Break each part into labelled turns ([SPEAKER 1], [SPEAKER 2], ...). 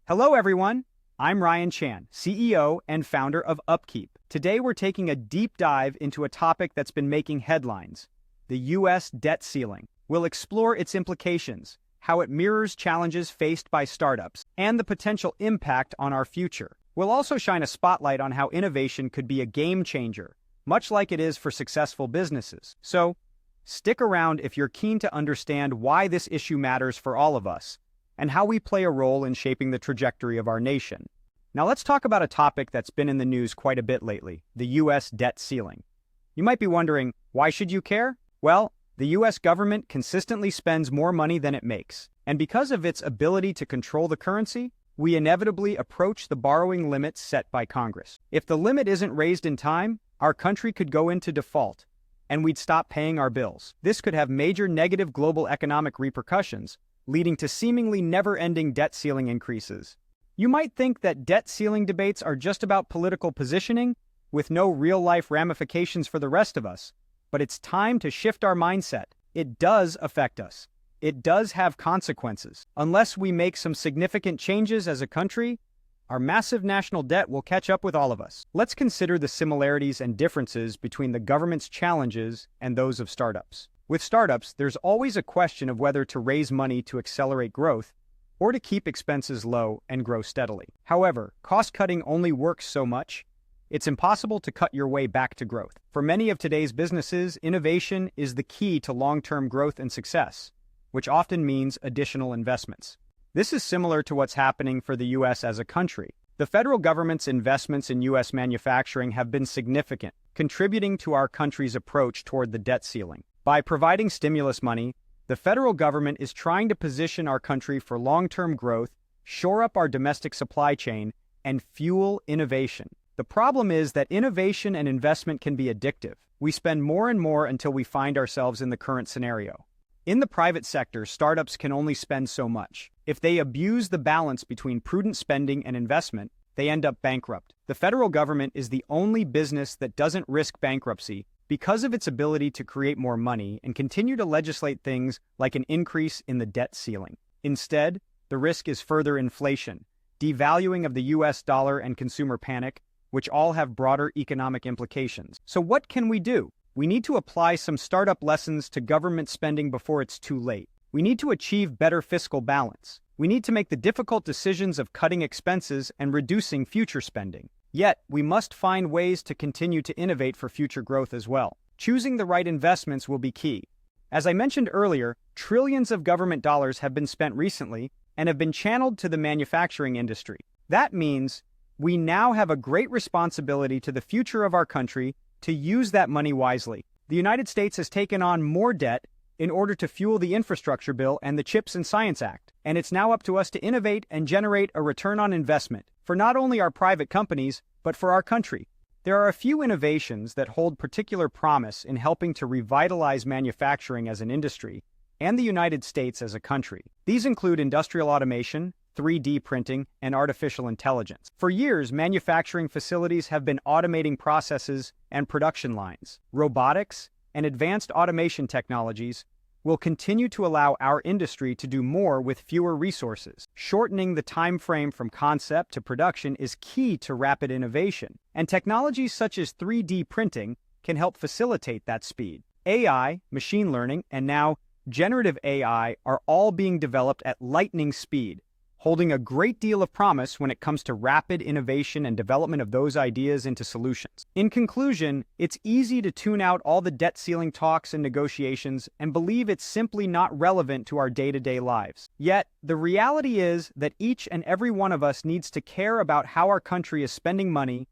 [SPEAKER 1] Hello, everyone. I'm Ryan Chan, CEO and founder of UpKeep. Today, we're taking a deep dive into a topic that's been making headlines, the U.S. debt ceiling. We'll explore its implications, how it mirrors challenges faced by startups, and the potential impact on our future. We'll also shine a spotlight on how innovation could be a game changer, much like it is for successful businesses. So, stick around if you're keen to understand why this issue matters for all of us, and how we play a role in shaping the trajectory of our nation. Now let's talk about a topic that's been in the news quite a bit lately, the U.S. debt ceiling. You might be wondering, why should you care? Well, the U.S. government consistently spends more money than it makes, and because of its ability to control the currency, we inevitably approach the borrowing limits set by Congress. If the limit isn't raised in time, our country could go into default, and we'd stop paying our bills. This could have major negative global economic repercussions, leading to seemingly never-ending debt ceiling increases. You might think that debt ceiling debates are just about political positioning, with no real-life ramifications for the rest of us, but it's time to shift our mindset. It does affect us. It does have consequences. Unless we make some significant changes as a country, our massive national debt will catch up with all of us. Let's consider the similarities and differences between the government's challenges and those of startups. With startups, there's always a question of whether to raise money to accelerate growth or to keep expenses low and grow steadily. However, cost-cutting only works so much. It's impossible to cut your way back to growth. For many of today's businesses, innovation is the key to long-term growth and success, which often means additional investments. This is similar to what's happening for the U.S. as a country. The federal government's investments in U.S. manufacturing have been significant, contributing to our country's approach toward the debt ceiling. By providing stimulus money, the federal government is trying to position our country for long-term growth, shore up our domestic supply chain, and fuel innovation. The problem is that innovation and investment can be addictive. We spend more and more until we find ourselves in the current scenario. In the private sector, startups can only spend so much. If they abuse the balance between prudent spending and investment, they end up bankrupt. The federal government is the only business that doesn't risk bankruptcy because of its ability to create more money and continue to legislate things like an increase in the debt ceiling. Instead, the risk is further inflation, devaluing of the U.S. dollar, and consumer panic, which all have broader economic implications. So what can we do? We need to apply some startup lessons to government spending before it's too late. We need to achieve better fiscal balance. We need to make the difficult decisions of cutting expenses and reducing future spending. Yet, we must find ways to continue to innovate for future growth as well. Choosing the right investments will be key. As I mentioned earlier, trillions of government dollars have been spent recently and have been channeled to the manufacturing industry. That means we now have a great responsibility to the future of our country to use that money wisely. The United States has taken on more debt in order to fuel the infrastructure bill and the CHIPS and Science Act, and it's now up to us to innovate and generate a return on investment for not only our private companies, but for our country. There are a few innovations that hold particular promise in helping to revitalize manufacturing as an industry and the United States as a country. These include industrial automation, 3D printing, and artificial intelligence. For years, manufacturing facilities have been automating processes and production lines. Robotics and advanced automation technologies will continue to allow our industry to do more with fewer resources. Shortening the time frame from concept to production is key to rapid innovation, and technologies such as 3D printing can help facilitate that speed. AI, machine learning, and now generative AI are all being developed at lightning speed, holding a great deal of promise when it comes to rapid innovation and development of those ideas into solutions. In conclusion, it's easy to tune out all the debt ceiling talks and negotiations and believe it's simply not relevant to our day-to-day lives. Yet, the reality is that each and every one of us needs to care about how our country is spending money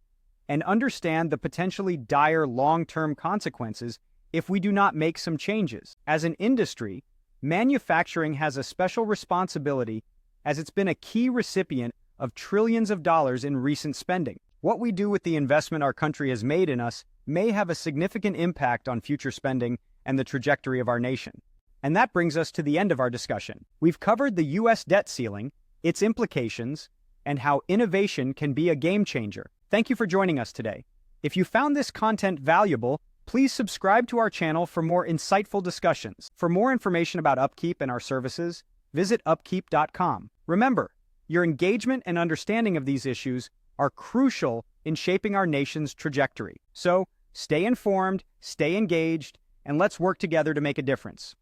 [SPEAKER 1] and understand the potentially dire long-term consequences if we do not make some changes. As an industry, manufacturing has a special responsibility as it's been a key recipient of trillions of dollars in recent spending. What we do with the investment our country has made in us may have a significant impact on future spending and the trajectory of our nation. And that brings us to the end of our discussion. We've covered the U.S. debt ceiling, its implications, and how innovation can be a game changer. Thank you for joining us today. If you found this content valuable, please subscribe to our channel for more insightful discussions. For more information about UpKeep and our services, visit upkeep.com. Remember, Your engagement and understanding of these issues are crucial in shaping our nation's trajectory. So, stay informed, stay engaged, and let's work together to make a difference.